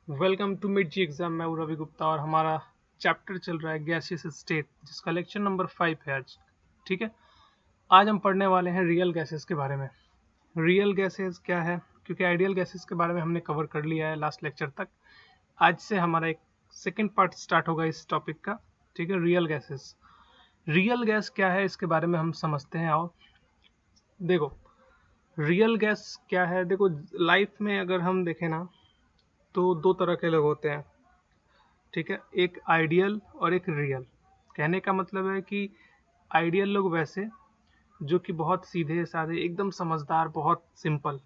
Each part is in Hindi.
Welcome to mid G exam. मैं हूं रवि गुप्ता और हमारा चैप्टर चल रहा है गैसियस स्टेट, जिसका लेक्चर नंबर 5 है आज। ठीक है, आज हम पढ़ने वाले हैं रियल गैसेस के बारे में। रियल गैसेस क्या है, क्योंकि आइडियल गैसेस के बारे में हमने कवर कर लिया है लास्ट लेक्चर तक। आज से हमारा एक सेकेंड पार्ट स्टार्ट होगा इस टॉपिक का। ठीक है, रियल गैसेस। रियल गैस क्या है इसके बारे में हम समझते हैं। आओ देखो, रियल गैस क्या है। देखो, लाइफ में अगर हम देखें ना, तो दो तरह के लोग होते हैं। ठीक है, एक आइडियल और एक रियल। कहने का मतलब है कि आइडियल लोग वैसे जो कि बहुत सीधे साधे, एकदम समझदार, बहुत सिंपल।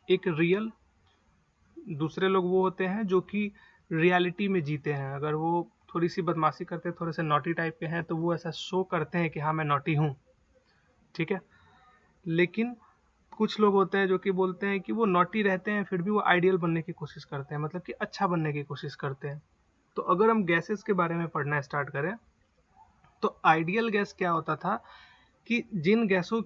एक रियल दूसरे लोग वो होते हैं जो कि रियलिटी में जीते हैं। अगर वो थोड़ी सी बदमाशी करते हैं, थोड़े से नॉटी टाइप के हैं, तो वो ऐसा शो करते हैं कि हाँ मैं नॉटी हूँ। ठीक है, लेकिन कुछ लोग होते हैं जो कि बोलते हैं कि वो नॉटी रहते हैं, फिर भी वो आइडियल बनने की कोशिश करते हैं, मतलब कि अच्छा बनने की कोशिश करते हैं। तो अगर हम गैसेस के बारे में पढ़ना स्टार्ट करें, तो आइडियल गैस क्या होता था कि जिन गैसों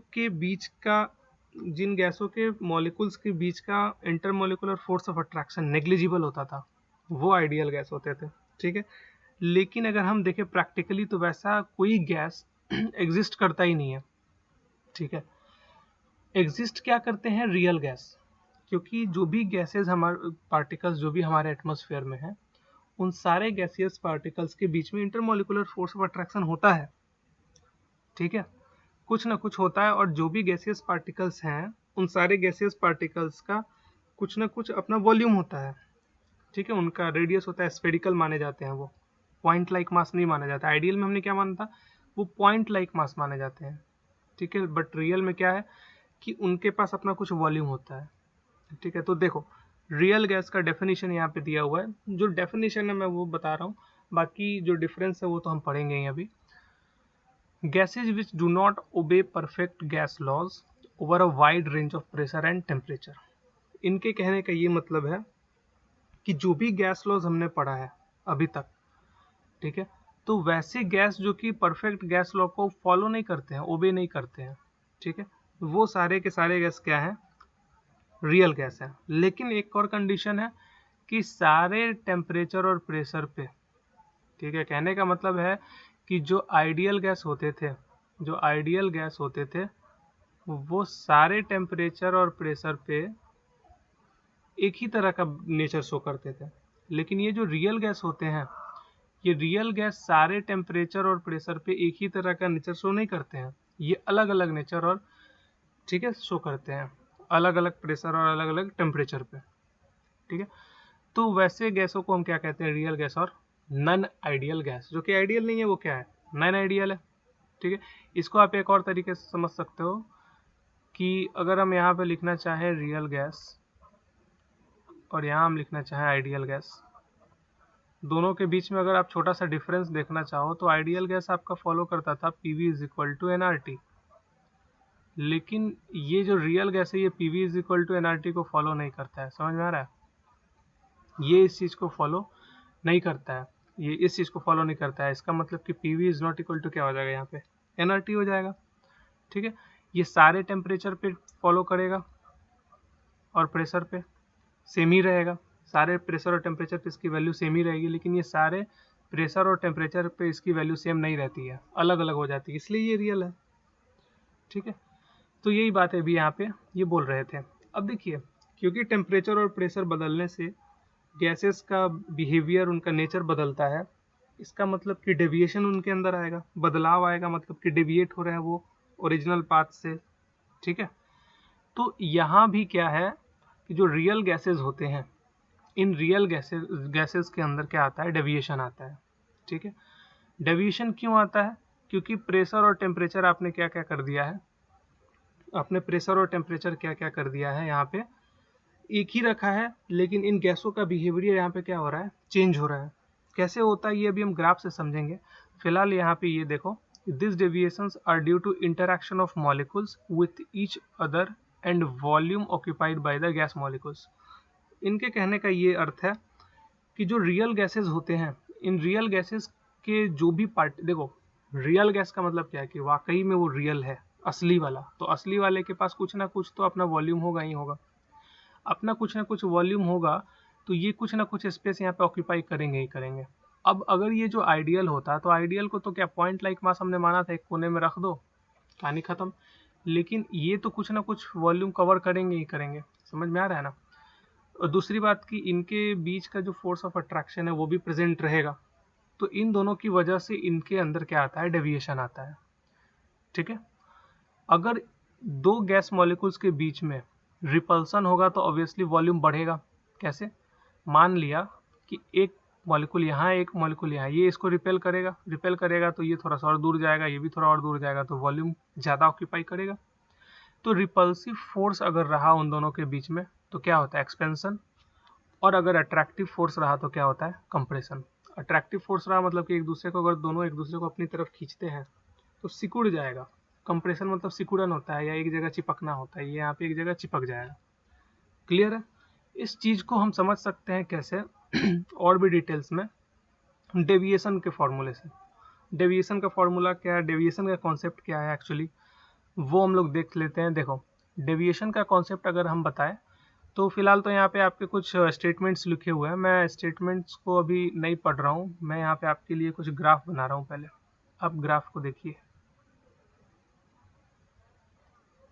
के मॉलिक्यूल्स के बीच का intermolecular force of attraction negligible होता था, वो आइडियल गैस होते थे। ठीक है, लेकिन अगर हम देखें प्रैक्टिकली, तो वैसा कोई गैस एग्जिस्ट करता ही नहीं है। ठीक है, एग्जिस्ट क्या करते हैं? Real gas. क्योंकि जो भी गैसेज हमारे पार्टिकल्स जो भी हमारे एटमॉस्फेयर में है, उन सारे गैसियस पार्टिकल्स के बीच में इंटरमोलिकुलर फोर्स ऑफ अट्रैक्शन होता है। ठीक है, कुछ ना कुछ होता है, और जो भी गैसियस पार्टिकल्स हैं, उन सारे गैसियस पार्टिकल्स का कुछ ना कुछ अपना वॉल्यूम होता है। ठीक है, उनका रेडियस होता है, स्फेरिकल माने जाते हैं वो, पॉइंट लाइक मास नहीं माना जाता। आइडियल में हमने क्या माना था? वो पॉइंट लाइक मास माने जाते हैं। ठीक है, बट रियल में क्या है कि उनके पास अपना कुछ वॉल्यूम होता है। ठीक है, तो देखो, रियल गैस का डेफिनेशन यहाँ पे दिया हुआ है। जो डेफिनेशन है मैं वो बता रहा हूँ, बाकी जो डिफरेंस है वो तो हम पढ़ेंगे ही अभी। Gases which do not obey perfect gas laws over a wide range of pressure and temperature। इनके कहने का ये मतलब है कि जो भी गैस लॉज हमने पढ़ा है अभी तक, ठीक है, तो वैसे गैस जो कि परफेक्ट गैस लॉ को फॉलो नहीं करते हैं, ओबे नहीं करते हैं, ठीक है, वो सारे के सारे गैस क्या है? रियल गैस है। लेकिन एक और कंडीशन है कि सारे टेम्परेचर और प्रेशर पे, ठीक है, कहने का मतलब है कि जो आइडियल गैस होते थे, जो आइडियल गैस होते थे, वो सारे टेम्परेचर और प्रेशर पे एक ही तरह का नेचर शो करते थे। लेकिन ये जो रियल गैस होते हैं, ये रियल गैस सारे टेम्परेचर और प्रेशर पे एक ही तरह का नेचर शो नहीं करते हैं। ये अलग अलग नेचर और, ठीक है, शो करते हैं अलग अलग प्रेशर और अलग अलग टेम्परेचर पे। ठीक है, तो वैसे गैसों को हम क्या कहते हैं? रियल गैस और नन आइडियल गैस। जो कि आइडियल नहीं है वो क्या है? नन आइडियल है। ठीक है, इसको आप एक और तरीके से समझ सकते हो कि अगर हम यहाँ पे लिखना चाहें रियल गैस और यहाँ हम लिखना चाहें आइडियल गैस, दोनों के बीच में अगर आप छोटा सा डिफरेंस देखना चाहो, तो आइडियल गैस आपका फॉलो करता था PV is equal to NRT। लेकिन ये जो रियल गैस है, ये PV is equal to NRT को फॉलो नहीं करता है। समझ में आ रहा है? ये इस चीज़ को फॉलो नहीं करता है, ये इस चीज़ को फॉलो नहीं करता है। इसका मतलब कि PV is not equal to क्या हो जाएगा यहाँ पे? NRT हो जाएगा। ठीक है, ये सारे टेम्परेचर पे फॉलो करेगा और प्रेशर पे सेम ही रहेगा। सारे प्रेशर और टेम्परेचर पे इसकी वैल्यू सेम ही रहेगी, लेकिन ये सारे प्रेशर और टेम्परेचर पे इसकी वैल्यू सेम नहीं रहती है, अलग अलग हो जाती है, इसलिए ये रियल है। ठीक है, तो यही बात है अभी यहाँ पे ये बोल रहे थे। अब देखिए, क्योंकि टेम्परेचर और प्रेशर बदलने से गैसेस का बिहेवियर, उनका नेचर बदलता है, इसका मतलब कि डेविएशन उनके अंदर आएगा, बदलाव आएगा, मतलब कि डेविएट हो रहे हैं वो ओरिजिनल पाथ से। ठीक है, तो यहाँ भी क्या है कि जो रियल गैसेस होते हैं, इन रियल गैसेस के अंदर क्या आता है? डेविएशन आता है। ठीक है, डेविएशन क्यों आता है? क्योंकि प्रेशर और टेम्परेचर आपने क्या क्या कर दिया है, आपने प्रेशर और टेम्परेचर क्या क्या कर दिया है, यहाँ पे एक ही रखा है, लेकिन इन गैसों का बिहेवियर यहाँ पे क्या हो रहा है? चेंज हो रहा है। कैसे होता है ये अभी हम ग्राफ से समझेंगे। फिलहाल यहाँ पे ये देखो, this deviations are due to interaction of molecules with each other and volume occupied by the gas molecules. इनके कहने का ये अर्थ है कि जो रियल गैसेस होते हैं, इन रियल गैसेस के जो भी पार्ट, देखो, रियल गैस का मतलब क्या है कि वाकई में वो रियल है, असली वाला। तो असली वाले के पास कुछ ना कुछ तो अपना वॉल्यूम होगा ही होगा, अपना कुछ ना कुछ वॉल्यूम होगा। तो ये कुछ ना कुछ स्पेस यहाँ पे ऑक्यूपाई करेंगे ही करेंगे। अब अगर ये जो आइडियल होता तो आइडियल को तो क्या पॉइंट लाइक मास हमने माना था, एक कोने में रख दो, कहानी खत्म। लेकिन ये तो कुछ ना कुछ वॉल्यूम कवर करेंगे ही करेंगे, समझ में आ रहा है ना। और दूसरी बात कि इनके बीच का जो फोर्स ऑफ अट्रैक्शन है वो भी प्रेजेंट रहेगा, तो इन दोनों की वजह से इनके अंदर क्या आता है, डेविएशन आता है। ठीक है, अगर दो गैस मॉलिक्यूल्स के बीच में रिपल्सन होगा तो ऑब्वियसली वॉल्यूम बढ़ेगा। कैसे? मान लिया कि एक मॉलिक्यूल यहाँ है, एक मॉलिक्यूल यहाँ, ये इसको रिपेल करेगा तो ये थोड़ा सा और दूर जाएगा, ये भी थोड़ा और दूर जाएगा, तो वॉल्यूम ज़्यादा ऑक्यूपाई करेगा। तो रिपल्सिव फोर्स अगर रहा उन दोनों के बीच में तो क्या होता है, एक्सपेंशन। और अगर अट्रैक्टिव फोर्स रहा तो क्या होता है, कंप्रेशन। अट्रैक्टिव फोर्स रहा मतलब कि एक दूसरे को, अगर दोनों एक दूसरे को अपनी तरफ खींचते हैं तो सिकुड़ जाएगा। कंप्रेशन मतलब सिकुड़न होता है या एक जगह चिपकना होता है, ये यहाँ पे एक जगह चिपक जाएगा। क्लियर है? इस चीज़ को हम समझ सकते हैं कैसे और भी डिटेल्स में, डेविएशन के फॉर्मूले से। डेविएशन का फॉर्मूला क्या है, डेविएशन का कॉन्सेप्ट क्या है एक्चुअली, वो हम लोग देख लेते हैं। देखो, डेविएशन का कॉन्सेप्ट अगर हम बताएं तो फिलहाल तो यहाँ पे आपके कुछ स्टेटमेंट्स लिखे हुए हैं, मैं स्टेटमेंट्स को अभी नहीं पढ़ रहा हूँ, मैं यहाँ पे आपके लिए कुछ ग्राफ बना रहा हूँ। पहले आप ग्राफ को देखिए,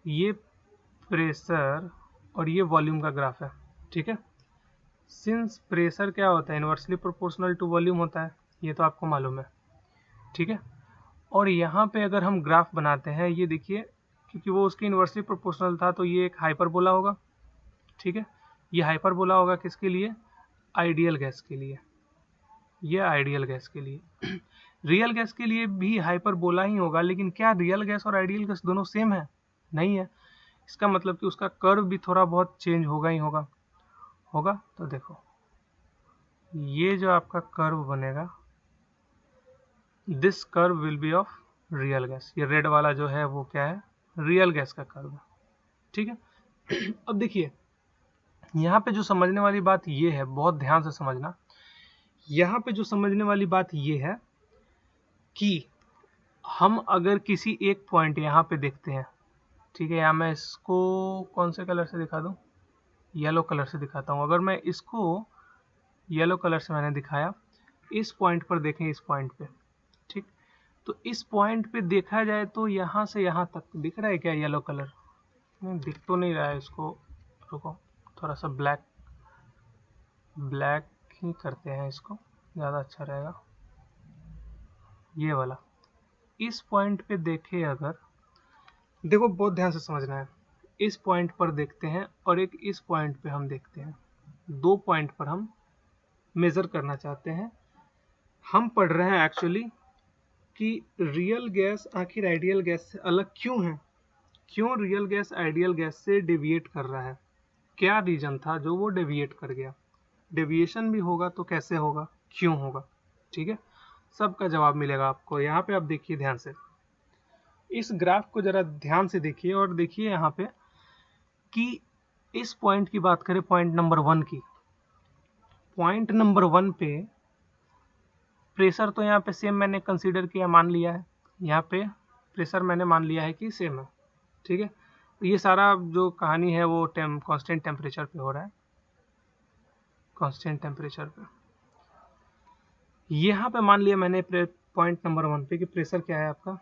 ये प्रेशर और ये वॉल्यूम का ग्राफ है। ठीक है, सिंस प्रेशर क्या होता है, इनवर्सली प्रोपोर्शनल टू वॉल्यूम होता है, ये तो आपको मालूम है। ठीक है, और यहाँ पे अगर हम ग्राफ बनाते हैं, ये देखिए, क्योंकि वो उसके इनवर्सली प्रोपोर्शनल था तो ये एक हाइपरबोला होगा। ठीक है, ये हाइपरबोला होगा किसके लिए, आइडियल गैस के लिए, ये आइडियल गैस के लिए। रियल गैस के लिए भी हाइपरबोला ही होगा, लेकिन क्या रियल गैस और आइडियल गैस दोनों सेम है, नहीं है। इसका मतलब कि उसका कर्व भी थोड़ा बहुत चेंज होगा ही होगा। तो देखो, ये जो आपका कर्व बनेगा, this curve will be of real gas. ये रेड वाला जो है वो क्या है, रियल गैस का कर्व है। ठीक है, अब देखिए यहाँ पे जो समझने वाली बात ये है, बहुत ध्यान से समझना, यहाँ पे जो समझने वाली बात ये है कि हम अगर किसी एक पॉइंट यहाँ पे देखते हैं, ठीक है, या मैं इसको कौन से कलर से दिखा दूँ, येलो कलर से दिखाता हूँ। अगर मैं इसको येलो कलर से मैंने दिखाया, इस पॉइंट पर देखें, इस पॉइंट पे, ठीक, तो इस पॉइंट पे देखा जाए तो यहाँ से यहाँ तक दिख रहा है क्या येलो कलर, नहीं दिख तो नहीं रहा है। इसको रुको, थोड़ा सा ब्लैक ही करते हैं, इसको ज़्यादा अच्छा रहेगा। ये वाला इस पॉइंट पे देखे अगर, देखो बहुत ध्यान से समझना है, इस पॉइंट पर देखते हैं और एक इस पॉइंट पे हम देखते हैं, दो पॉइंट पर हम मेजर करना चाहते हैं। हम पढ़ रहे हैं एक्चुअली कि रियल गैस आखिर आइडियल गैस से अलग क्यों है, क्यों रियल गैस आइडियल गैस से डेविएट कर रहा है, क्या रीजन था जो वो डेविएट कर गया। डेविएशन भी होगा तो कैसे होगा, क्यों होगा, ठीक है, सबका जवाब मिलेगा आपको। यहाँ पे आप देखिए ध्यान से, इस ग्राफ को जरा ध्यान से देखिए और देखिए यहाँ पे कि इस पॉइंट की बात करें, पॉइंट नंबर 1 की, पॉइंट नंबर 1 पे प्रेशर तो यहाँ पे सेम मैंने कंसीडर किया, मान लिया है, यहाँ पे प्रेशर मैंने मान लिया है कि सेम है। ठीक है, तो ये सारा जो कहानी है वो कांस्टेंट टेम्परेचर पे हो रहा है, कांस्टेंट टेम्परेचर पे। यहाँ पे मान लिया मैंने पॉइंट नंबर 1 पे कि प्रेशर क्या है आपका,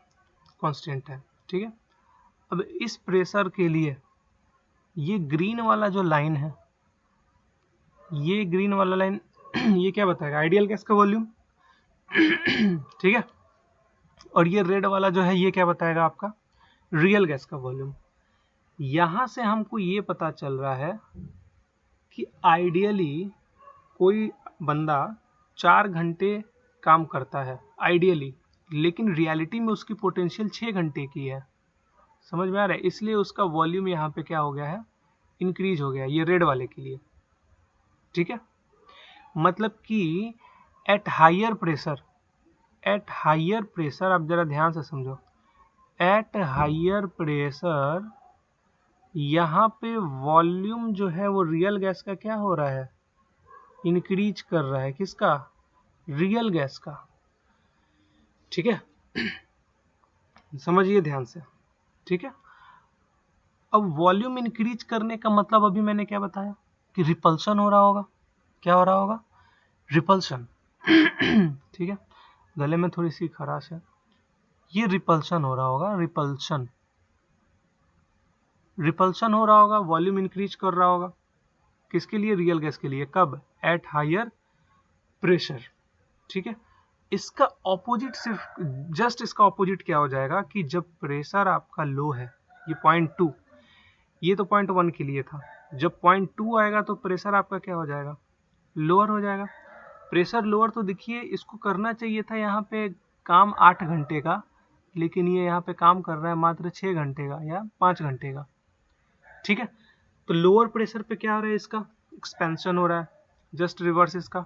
कांस्टेंट है। ठीक है, अब इस प्रेशर के लिए ये ग्रीन वाला जो लाइन है, ये ग्रीन वाला लाइन ये क्या बताएगा, आइडियल गैस का वॉल्यूम। ठीक है, और ये रेड वाला जो है ये क्या बताएगा, आपका रियल गैस का वॉल्यूम। यहां से हमको ये पता चल रहा है कि आइडियली कोई बंदा 4 घंटे काम करता है आइडियली, लेकिन रियलिटी में उसकी पोटेंशियल 6 घंटे की है। समझ में आ रहा है, इसलिए उसका वॉल्यूम यहाँ पे क्या हो गया है, इंक्रीज हो गया, ये रेड वाले के लिए। ठीक है, मतलब कि एट हायर प्रेशर, आप जरा ध्यान से समझो, एट हायर प्रेशर यहाँ पे वॉल्यूम जो है वो रियल गैस का क्या हो रहा है, इंक्रीज कर रहा है, किसका, रियल गैस का। ठीक है, समझिए ध्यान से। ठीक है, अब वॉल्यूम इंक्रीज करने का मतलब अभी मैंने क्या बताया कि रिपल्शन हो रहा होगा। क्या हो रहा होगा? रिपल्शन। ठीक है, गले में थोड़ी सी खराश है, ये रिपल्शन हो रहा होगा, रिपल्शन, रिपल्शन हो रहा होगा, वॉल्यूम इंक्रीज कर रहा होगा, किसके लिए? रियल गैस के लिए। कब? At higher pressure. ठीक है, इसका ऑपोजिट सिर्फ जस्ट इसका ऑपोजिट क्या हो जाएगा कि जब प्रेशर आपका लो है, ये 0.2, ये तो 0.1 के लिए था, जब 0.2 आएगा तो प्रेशर आपका क्या हो जाएगा? लोअर हो जाएगा। प्रेशर लोअर तो देखिए इसको करना चाहिए था यहाँ पे काम 8 घंटे का, लेकिन ये यहाँ पे काम कर रहा है मात्र 6 घंटे का या 5 घंटे का। ठीक है, तो लोअर प्रेशर पे क्या हो रहा है? इसका एक्सपेंशन हो रहा है, जस्ट रिवर्स इसका।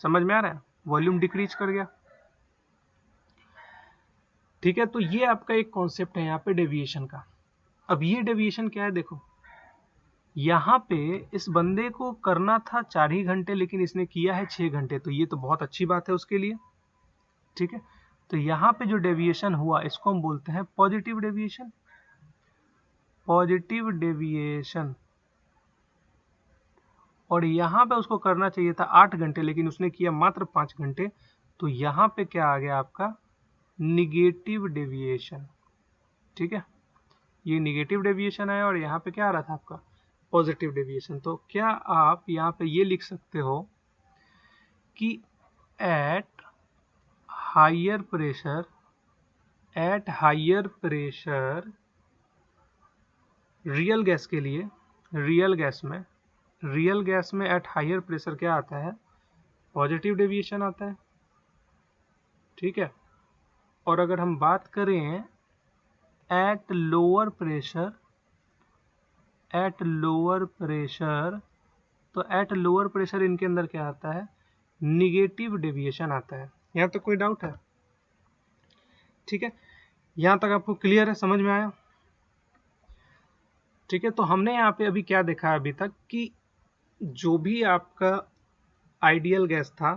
समझ में आ रहा है? वॉल्यूम डिक्रीज कर गया। ठीक है, तो ये आपका एक कॉन्सेप्ट है यहाँ पे डेविएशन का। अब ये डेविएशन क्या है? देखो यहाँ पे इस बंदे को करना था 4 ही घंटे, लेकिन इसने किया है 6 घंटे, तो ये तो बहुत अच्छी बात है उसके लिए। ठीक है, तो यहाँ पे जो डेविएशन हुआ इसको हम बोलते हैं पॉजिटिव डेविएशन। Positive deviation. और यहाँ पे उसको करना चाहिए था 8 घंटे, लेकिन उसने किया मात्र 5 घंटे, तो यहाँ पे क्या आ गया आपका? Negative deviation. ठीक है, ये निगेटिव डेविएशन है और यहाँ पे क्या आ रहा था आपका? Positive deviation. तो क्या आप यहाँ पे ये लिख सकते हो कि at higher pressure, at higher pressure real gas के लिए, रियल गैस में एट हायर प्रेशर क्या आता है? पॉजिटिव डेविएशन आता है। ठीक है, और अगर हम बात करें at lower pressure, at lower pressure, तो एट लोअर प्रेशर इनके अंदर क्या आता है? निगेटिव डेविएशन आता है। यहाँ तक कोई डाउट है? ठीक है, यहाँ तक आपको क्लियर है, समझ में आया? ठीक है, तो हमने यहाँ पे अभी क्या देखा है अभी तक कि जो भी आपका आइडियल गैस था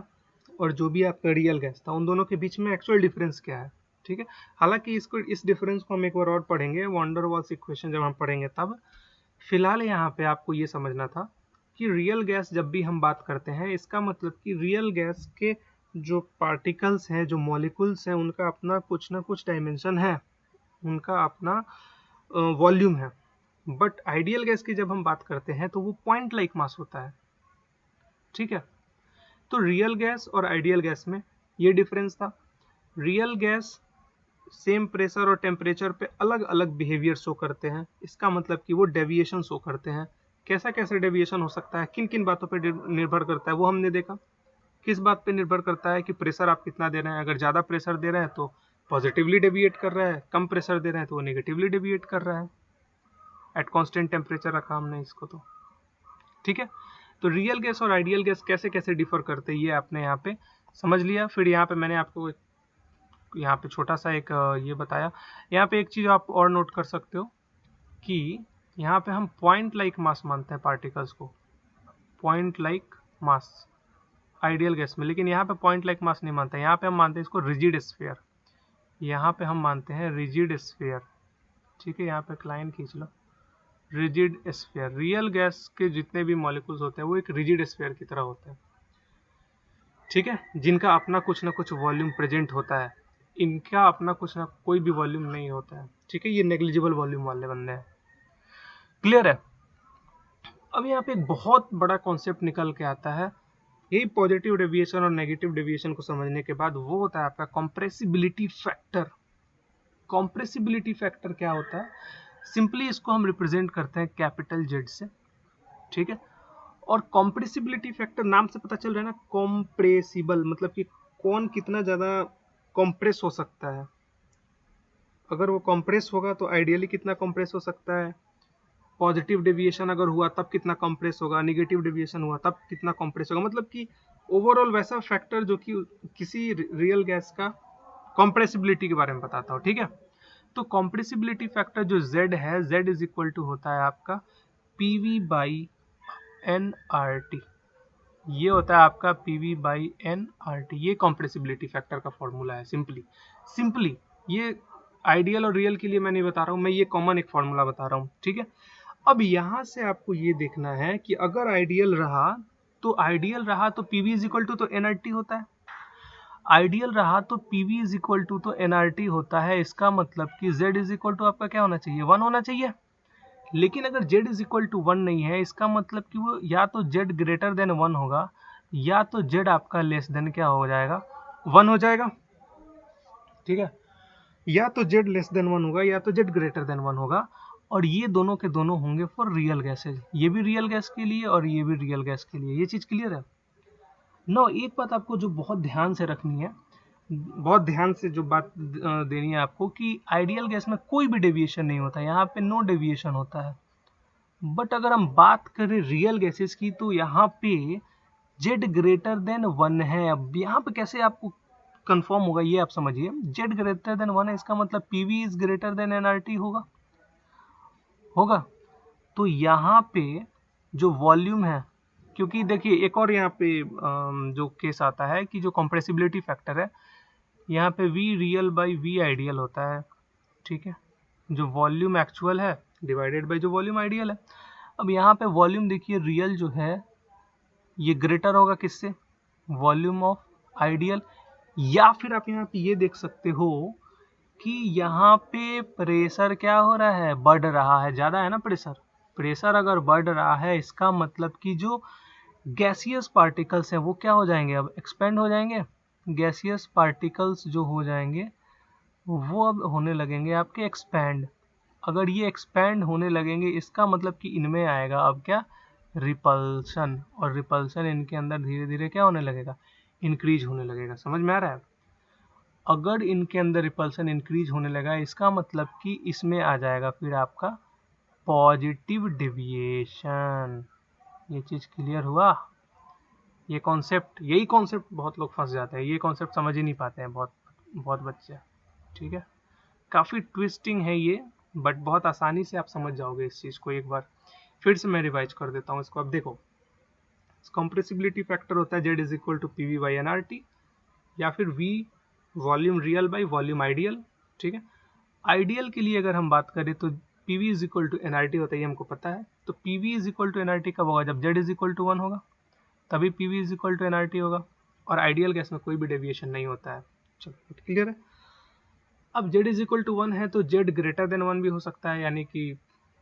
और जो भी आपका रियल गैस था, उन दोनों के बीच में एक्चुअल डिफरेंस क्या है। ठीक है, हालांकि इस डिफरेंस को हम एक बार और पढ़ेंगे, वॉन डर वाल्स इक्वेशन जब हम पढ़ेंगे तब। फिलहाल यहाँ पे आपको ये समझना था कि रियल गैस जब भी हम बात करते हैं, इसका मतलब कि रियल गैस के जो पार्टिकल्स हैं, जो मॉलिक्यूल्स हैं, उनका अपना कुछ ना कुछ डायमेंशन है, उनका अपना वॉल्यूम है। बट आइडियल गैस की जब हम बात करते हैं तो वो पॉइंट लाइक मास होता है। ठीक है, तो रियल गैस और आइडियल गैस में ये डिफरेंस था। रियल गैस सेम प्रेशर और टेम्परेचर पे अलग अलग बिहेवियर शो करते हैं, इसका मतलब कि वो डेविएशन शो करते हैं। कैसा कैसे डेविएशन हो सकता है, किन किन बातों पे निर्भर करता है, वो हमने देखा। किस बात पे निर्भर करता है कि प्रेशर आप कितना दे रहे हैं। अगर ज़्यादा प्रेशर दे रहे हैं तो पॉजिटिवली डेविएट कर रहा है, कम प्रेशर दे रहे हैं तो वो नेगेटिवली डेविएट कर रहा है। एट कांस्टेंट टेम्परेचर रखा हमने इसको तो। ठीक है, तो रियल गैस और आइडियल गैस कैसे कैसे डिफर करते हैं ये आपने यहाँ पे समझ लिया। फिर यहाँ पे मैंने आपको यहाँ पे छोटा सा एक ये बताया। यहाँ पे एक चीज़ आप और नोट कर सकते हो कि यहाँ पे हम पॉइंट लाइक मास मानते हैं पार्टिकल्स को, point like mass ideal gas में, लेकिन यहाँ पे पॉइंट लाइक मास नहीं मानते। यहाँ पे हम मानते हैं इसको रिजिड स्फीयर, यहाँ पे हम मानते हैं रिजिड स्फीयर। ठीक है, यहाँ पे एक लाइन खींच लो, रिजिड स्फीयर। रियल गैस के जितने भी मॉलिक्यूल्स होते हैं वो एक रिजिड स्फीयर की तरह होते हैं। ठीक है, जिनका अपना कुछ ना कुछ वॉल्यूम प्रेजेंट होता है, इनका अपना कुछ ना कोई भी वॉल्यूम नहीं होता है। ठीक है, ये नेग्लिजिबल वॉल्यूम वाले बंदे हैं। क्लियर है? अब यहाँ पे एक बहुत बड़ा कॉन्सेप्ट निकल के आता है, यही पॉजिटिव डेविएशन और नेगेटिव डेविएशन को समझने के बाद, वो होता है आपका कंप्रेसिबिलिटी फैक्टर। कंप्रेसिबिलिटी फैक्टर क्या होता है? सिंपली इसको हम रिप्रेजेंट करते हैं कैपिटल जेड से। ठीक है, और कंप्रेसिबिलिटी फैक्टर नाम से पता चल रहा है ना, कंप्रेसिबल मतलब कि कौन कितना ज़्यादा कंप्रेस हो सकता है। अगर वो कंप्रेस होगा तो आइडियली कितना कंप्रेस हो सकता है, पॉजिटिव डेविएशन अगर हुआ तब कितना कंप्रेस होगा, नेगेटिव डेविएशन हुआ तब कितना कंप्रेस होगा। मतलब कि ओवरऑल वैसा फैक्टर जो कि किसी रियल गैस का कंप्रेसिबिलिटी के बारे में बताता हो। ठीक है, तो कंप्रेसिबिलिटी फैक्टर जो Z है, Z इज इक्वल टू होता है आपका PV बाई NRT। ये होता है आपका PV बाई NRT। ये कंप्रेसिबिलिटी फैक्टर का फॉर्मूला है। सिंपली ये आइडियल और रियल के लिए मैं नहीं बता रहा हूँ, मैं ये कॉमन एक फॉर्मूला बता रहा हूँ। ठीक है, अब यहाँ से आपको ये देखना है कि अगर आइडियल रहा तो आइडियल रहा तो पीवी इज इक्वल टू तो एनआरटी होता है, आइडियल रहा तो पीवी इज इक्वल टू तो एनआरटी होता है। इसका मतलब कि जेड इज इक्वल टू आपका क्या होना चाहिए, 1 होना चाहिए। लेकिन अगर जेड इज इक्वल टू 1 नहीं है, इसका मतलब कि वो या तो जेड ग्रेटर देन 1 होगा, या तो जेड आपका लेस देन क्या हो जाएगा, 1 हो जाएगा। ठीक है, या तो जेड लेस देन 1 होगा या तो जेड ग्रेटर देन 1 होगा, और ये दोनों के दोनों होंगे फॉर रियल गैसेज। ये भी रियल गैस के लिए और ये भी रियल गैस के लिए। ये चीज क्लियर है। नो, एक बात आपको जो बहुत ध्यान से रखनी है, बहुत ध्यान से जो बात देनी है आपको, कि आइडियल गैस में कोई भी डेविएशन नहीं होता, यहाँ पे नो डेविएशन होता है। बट अगर हम बात करें रियल गैसेस की, तो यहाँ पे जेड ग्रेटर देन 1 है। अब यहाँ पे कैसे आपको कंफर्म होगा ये आप समझिए। जेड ग्रेटर देन 1 है, इसका मतलब PV is greater than NRT होगा, होगा। तो यहाँ पे जो वॉल्यूम है, क्योंकि देखिए एक और यहाँ पे जो केस आता है कि जो कंप्रेसिबिलिटी फैक्टर है, यहाँ पे V real by V ideal होता है। ठीक है, जो वॉल्यूम एक्चुअल है डिवाइडेड बाई जो वॉल्यूम आइडियल है। अब यहाँ पे वॉल्यूम देखिए, रियल जो है ये ग्रेटर होगा किससे, वॉल्यूम ऑफ आइडियल। या फिर आप यहाँ पे ये देख सकते हो कि यहाँ पे प्रेशर क्या हो रहा है, बढ़ रहा है, ज़्यादा है ना प्रेशर। प्रेशर अगर बढ़ रहा है, इसका मतलब कि जो गैसियस पार्टिकल्स हैं वो क्या हो जाएंगे, अब एक्सपेंड हो जाएंगे। गैसियस पार्टिकल्स जो हो जाएंगे वो अब होने लगेंगे आपके एक्सपैंड। अगर ये एक्सपैंड होने लगेंगे, इसका मतलब कि इनमें आएगा अब क्या, रिपल्शन। और रिपल्शन इनके अंदर धीरे धीरे क्या होने लगेगा, इंक्रीज होने लगेगा। समझ में आ रहा है। अगर इनके अंदर रिपल्शन इंक्रीज होने लगा, इसका मतलब कि इसमें आ जाएगा फिर आपका पॉजिटिव डेविएशन। ये चीज क्लियर हुआ। ये कॉन्सेप्ट, यही कॉन्सेप्ट बहुत लोग फंस जाते हैं, ये कॉन्सेप्ट समझ ही नहीं पाते हैं बहुत बहुत बच्चे। ठीक है, काफ़ी ट्विस्टिंग है ये, बट बहुत आसानी से आप समझ जाओगे इस चीज़ को। एक बार फिर से मैं रिवाइज कर देता हूँ इसको। अब देखो, कंप्रेसिबिलिटी फैक्टर होता है Z is equal to P V by N R T, या फिर V volume real by volume ideal. ठीक है, आइडियल के लिए अगर हम बात करें तो P V is equal to N R T होता है, ये हमको पता है। तो P V is equal to N R T कब होगा, जब जेड इज इक्वल टू 1 होगा, तभी P V is equal to N R T होगा। और आइडियल गैस में कोई भी डेविएशन नहीं होता है। चलो क्लियर है। अब z इज इक्वल टू 1 है तो z ग्रेटर देन 1 भी हो सकता है, यानी कि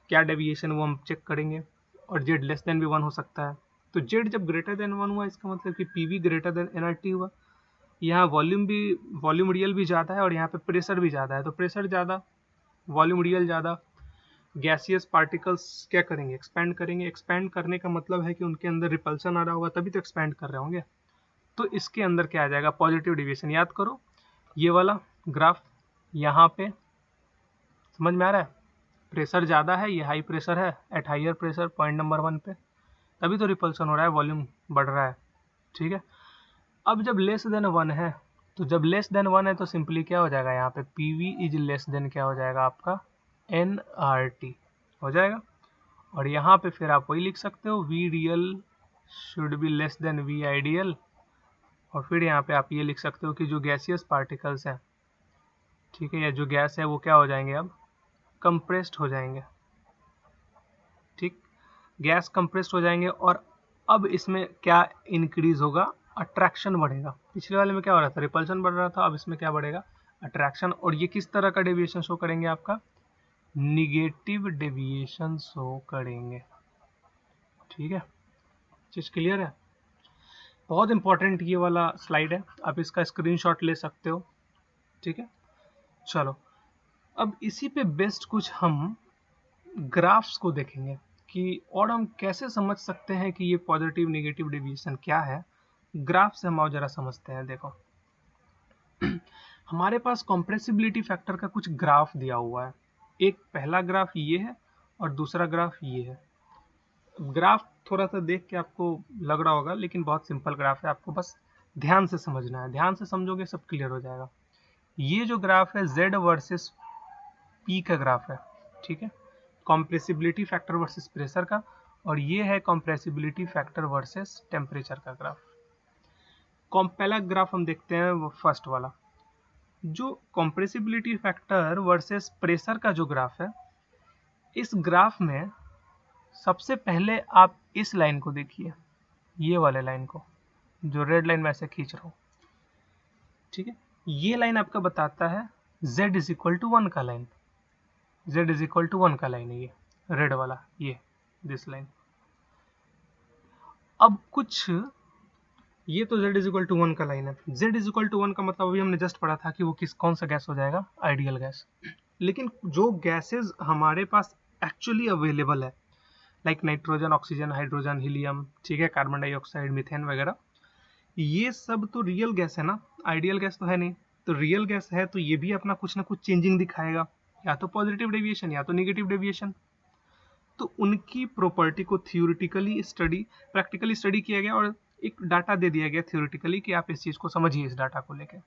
क्या डेविएशन वो हम चेक करेंगे। और z लेस देन भी 1 हो सकता है। तो z जब ग्रेटर देन 1 हुआ, इसका मतलब कि pv ग्रेटर देन nRT हुआ। यहाँ वॉल्यूम रियल भी ज़्यादा है और यहाँ पे प्रेशर भी ज़्यादा है। तो प्रेशर ज़्यादा, वॉल्यूम रियल ज़्यादा, गैसियस पार्टिकल्स क्या करेंगे, एक्सपैंड करेंगे। एक्सपैंड करने का मतलब है कि उनके अंदर रिपल्सन आ रहा होगा, तभी तो एक्सपैंड कर रहे होंगे। तो इसके अंदर क्या आ जाएगा, पॉजिटिव डेविएशन। याद करो ये वाला ग्राफ, यहाँ पे समझ में आ रहा है। प्रेशर ज़्यादा है, ये हाई प्रेशर है, at higher pressure point number 1 पे, तभी तो रिपल्सन हो रहा है, वॉल्यूम बढ़ रहा है। ठीक है, अब जब लेस देन 1 है, तो जब लेस देन 1 है तो सिंपली क्या हो जाएगा, यहाँ पे P V is less than क्या हो जाएगा आपका, एन आर टी हो जाएगा। और यहाँ पे फिर आप वही लिख सकते हो, V real should be less than V ideal. और फिर यहाँ पे आप ये लिख सकते हो कि जो गैसियस पार्टिकल्स हैं, ठीक है, या जो गैस है वो क्या हो जाएंगे, अब कंप्रेस्ड हो जाएंगे। ठीक, गैस कंप्रेस्ड हो जाएंगे। और अब इसमें क्या इंक्रीज होगा, अट्रैक्शन बढ़ेगा। पिछले वाले में क्या हो रहा था, रिपल्शन बढ़ रहा था, अब इसमें क्या बढ़ेगा, अट्रैक्शन। और ये किस तरह का डेविएशन शो करेंगे, आपका निगेटिव डेविएशन शो करेंगे। ठीक है, चीज क्लियर है। बहुत इंपॉर्टेंट ये वाला स्लाइड है, आप इसका स्क्रीनशॉट ले सकते हो। ठीक है, चलो अब इसी पे बेस्ड कुछ हम ग्राफ्स को देखेंगे कि और हम कैसे समझ सकते हैं कि ये पॉजिटिव नेगेटिव डेविएशन क्या है। ग्राफ से हम और जरा समझते हैं। देखो हमारे पास कॉम्प्रेसिबिलिटी फैक्टर का कुछ ग्राफ दिया हुआ है। एक पहला ग्राफ ये है और दूसरा ग्राफ ये है। ग्राफ थोड़ा सा देख के आपको लग रहा होगा, लेकिन बहुत सिंपल ग्राफ है, आपको बस ध्यान से समझना है। ध्यान से समझोगे सब क्लियर हो जाएगा। ये जो ग्राफ है Z वर्सेस P का ग्राफ है। ठीक है, कॉम्प्रेसिबिलिटी फैक्टर वर्सेस प्रेशर का, और ये है कॉम्प्रेसिबिलिटी फैक्टर वर्सेस टेम्परेचर का ग्राफ। पहला ग्राफ हम देखते हैं, वो फर्स्ट वाला, जो कॉम्प्रेसिबिलिटी फैक्टर वर्सेस प्रेशर का जो ग्राफ है। इस ग्राफ में सबसे पहले आप इस लाइन को देखिए, ये वाले लाइन को, जो रेड लाइन मैं ऐसे खींच रहा हूँ, ठीक है। ये लाइन आपका बताता है z इज इक्वल टू 1 का line, z is equal to 1 का लाइन है ये रेड वाला, ये दिस लाइन। अब कुछ, ये तो z इज इक्वल टू 1 का लाइन है, z इज इक्वल टू 1 का मतलब अभी हमने जस्ट पढ़ा था कि वो कौन सा गैस हो जाएगा, आइडियल गैस। लेकिन जो गैसेस हमारे पास एक्चुअली अवेलेबल है, like nitrogen, oxygen, hydrogen, helium, ठीक है, कार्बन डाइऑक्साइड, मीथेन वगैरह, ये सब तो रियल गैस है ना, आइडियल गैस तो है नहीं। तो रियल गैस है तो ये भी अपना कुछ ना कुछ चेंजिंग दिखाएगा, या तो पॉजिटिव डेविएशन या तो नेगेटिव डेविएशन। तो उनकी प्रॉपर्टी को थ्योरेटिकली स्टडी, प्रैक्टिकली स्टडी किया गया और एक डाटा दे दिया गया थ्योरेटिकली कि आप इस चीज को समझिए। इस डाटा को लेके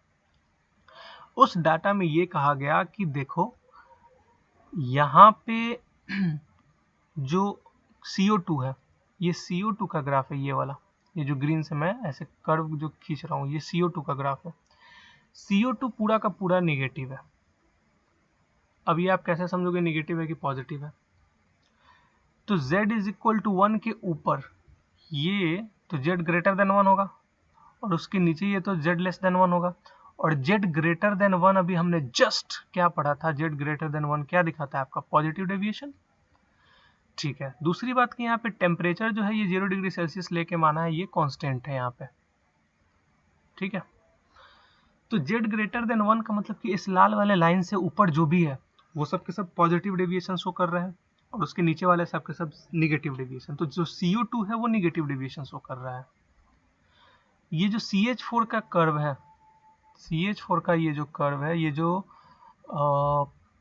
उस डाटा में ये कहा गया कि देखो यहाँ पे जो CO2 है, ये CO2 का ग्राफ है, ये वाला, ये जो ग्रीन से मैं ऐसे कर्व जो खींच रहा हूँ, ये CO2 का ग्राफ है। CO2 पूरा का पूरा नेगेटिव है। अब ये आप कैसे समझोगे नेगेटिव है कि पॉजिटिव है? तो z इज इक्वल टू 1 के ऊपर ये तो z ग्रेटर देन 1 होगा, और उसके नीचे ये तो z लेस देन 1 होगा। और z ग्रेटर देन 1 अभी हमने जस्ट क्या पढ़ा था, z ग्रेटर देन 1 क्या दिखाता है आपका, पॉजिटिव डेविएशन। ठीक है, दूसरी बात कि यहाँ पे टेम्परेचर जो है ये 0 डिग्री सेल्सियस लेके माना है, ये कांस्टेंट है यहाँ पे, ठीक है। तो z ग्रेटर देन 1 का मतलब कि इस लाल वाले लाइन से ऊपर जो भी है वो सब के सब पॉजिटिव डेविएशन शो कर रहे हैं, और उसके नीचे वाले सब के सब निगेटिव डेविएशन। तो जो CO2 है वो निगेटिव डेविएशन शो कर रहा है। ये जो CH4 का कर्व है, CH4 का ये जो कर्व है, ये जो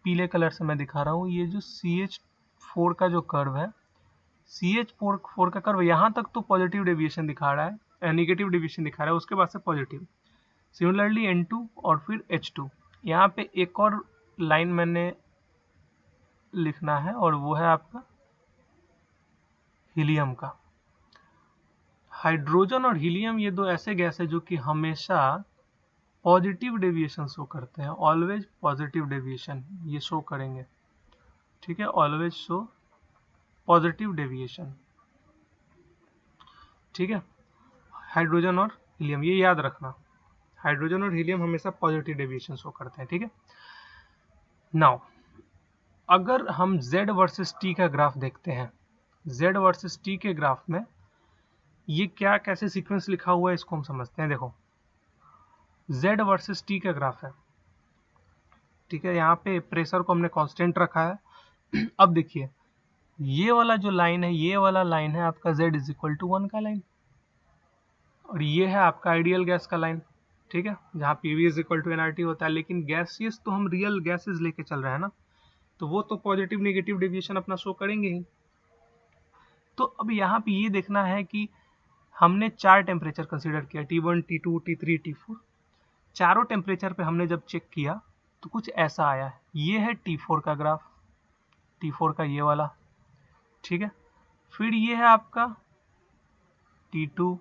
पीले कलर से मैं दिखा रहा हूँ, ये जो CH4 का जो कर्व है, CH4 का कर्व यहाँ तक तो पॉजिटिव डेविएशन दिखा रहा है, नेगेटिव डेविएशन दिखा रहा है, उसके बाद से पॉजिटिव। सिमिलरली N2 और फिर H2। यहाँ पे एक और लाइन मैंने लिखना है और वो है आपका हीलियम का। हाइड्रोजन और हीलियम ये दो ऐसे गैस है जो कि हमेशा पॉजिटिव डेविएशन शो करते हैं, ऑलवेज पॉजिटिव डेविएशन ये शो करेंगे, ठीक है, ऑलवेज शो पॉजिटिव डेविएशन, ठीक है। हाइड्रोजन और हीलियम ये याद रखना, हाइड्रोजन और हीलियम हमेशा पॉजिटिव डेविएशन शो करते हैं, ठीक है। नाउ अगर हम Z वर्सेस T का ग्राफ देखते हैं, Z वर्सेस T के ग्राफ में ये क्या कैसे सीक्वेंस लिखा हुआ है इसको हम समझते हैं। देखो Z वर्सेस T का ग्राफ है, ठीक है, यहाँ पे प्रेशर को हमने कांस्टेंट रखा है। अब देखिए ये वाला जो लाइन है, ये वाला लाइन है आपका Z इज इक्वल टू 1 का लाइन, और ये है आपका आइडियल गैस का लाइन, ठीक है, जहाँ PV is equal to nRT होता है। लेकिन गैसियस तो हम रियल गैसेस लेके चल रहे हैं ना, तो वो तो पॉजिटिव नेगेटिव डेविएशन अपना शो करेंगे ही। तो अब यहाँ पे ये देखना है कि हमने 4 टेम्परेचर कंसीडर किया, T1, T2, T3, T4। चारों टेम्परेचर पे हमने जब चेक किया तो कुछ ऐसा आया है। ये है T4 का ग्राफ, T4 का ये वाला, ठीक है। फिर ये है आपका T2,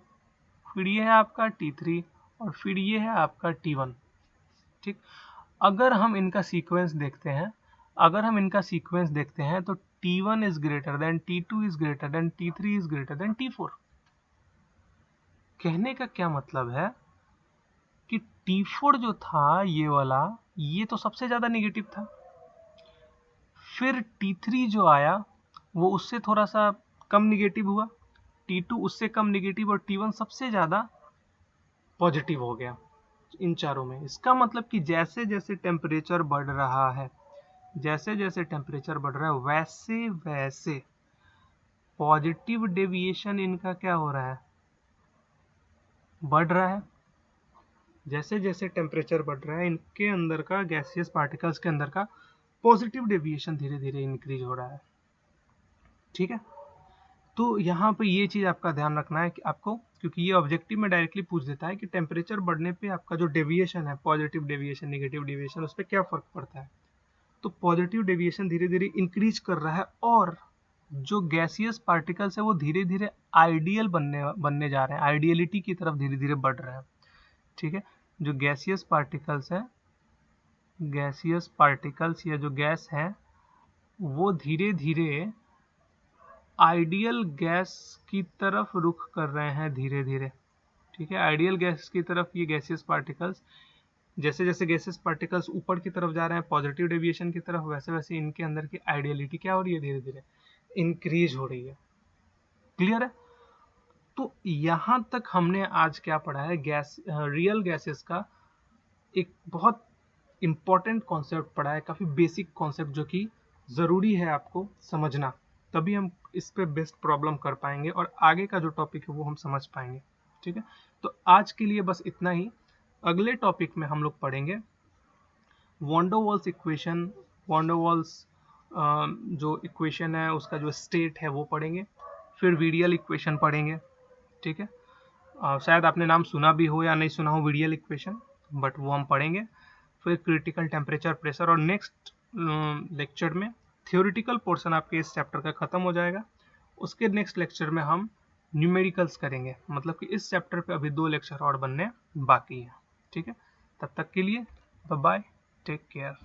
फिर ये है आपका T3, और फिर ये है आपका T1, ठीक। अगर हम इनका सीक्वेंस देखते हैं, तो T1 is greater than T2 is greater than T3 is greater than T4। कहने का क्या मतलब है कि T4 जो था ये वाला, ये तो सबसे ज्यादा नेगेटिव था। फिर T3 जो आया वो उससे थोड़ा सा कम नेगेटिव हुआ, T2 उससे कम नेगेटिव, और T1 सबसे ज्यादा पॉजिटिव हो गया इन चारों में। इसका मतलब कि जैसे जैसे टेम्परेचर बढ़ रहा है, वैसे वैसे पॉजिटिव डेविएशन इनका क्या हो रहा है, बढ़ रहा है। जैसे जैसे टेम्परेचर बढ़ रहा है, इनके अंदर का गैसियस पार्टिकल्स के अंदर का पॉजिटिव डेविएशन धीरे धीरे इंक्रीज हो रहा है, ठीक है। तो यहाँ पे ये चीज आपका ध्यान रखना है कि आपको, क्योंकि ये ऑब्जेक्टिव में डायरेक्टली पूछ देता है कि टेम्परेचर बढ़ने पे आपका जो डेविएशन है, पॉजिटिव डेविएशन, नेगेटिव डेविएशन, उस पर क्या फर्क पड़ता है। तो पॉजिटिव डेविएशन धीरे धीरे इंक्रीज कर रहा है, और जो गैसियस पार्टिकल्स है वो धीरे धीरे आइडियल बनने जा रहे हैं, आइडियलिटी की तरफ धीरे धीरे बढ़ रहे हैं, ठीक है। जो गैसियस पार्टिकल्स या जो गैस है वो धीरे धीरे आइडियल गैस की तरफ रुख कर रहे हैं धीरे धीरे, ठीक है। आइडियल गैस की तरफ ये गैसियस पार्टिकल्स, जैसे जैसे गैसियस पार्टिकल्स ऊपर की तरफ जा रहे हैं पॉजिटिव डेविएशन की तरफ, वैसे वैसे इनके अंदर की आइडियलिटी क्या हो रही है, धीरे धीरे इंक्रीज हो रही है। क्लियर है? तो यहां तक हमने आज क्या पढ़ा है, गैस रियल गैसेस का एक बहुत इंपॉर्टेंट कॉन्सेप्ट पढ़ा है, काफी बेसिक कॉन्सेप्ट जो कि जरूरी है आपको समझना, तभी हम इस पे बेस्ट प्रॉब्लम कर पाएंगे और आगे का जो टॉपिक है वो हम समझ पाएंगे, ठीक है। तो आज के लिए बस इतना ही। अगले टॉपिक में हम लोग पढ़ेंगे वॉन्डरवॉल्स इक्वेशन, वॉन्डरवॉल्स जो इक्वेशन है उसका जो स्टेट है वो पढ़ेंगे, फिर वीडियल इक्वेशन पढ़ेंगे, ठीक है। शायद आपने नाम सुना भी हो या नहीं सुना हो वीडियल इक्वेशन, बट वो हम पढ़ेंगे। फिर क्रिटिकल टेम्परेचर प्रेशर, और नेक्स्ट लेक्चर में थियोरिटिकल पोर्शन आपके इस चैप्टर का खत्म हो जाएगा। उसके नेक्स्ट लेक्चर में हम न्यूमेरिकल्स करेंगे, मतलब कि इस चैप्टर पे अभी 2 लेक्चर और बनने बाकी है, ठीक है। तब तक के लिए बाय बाय, टेक केयर।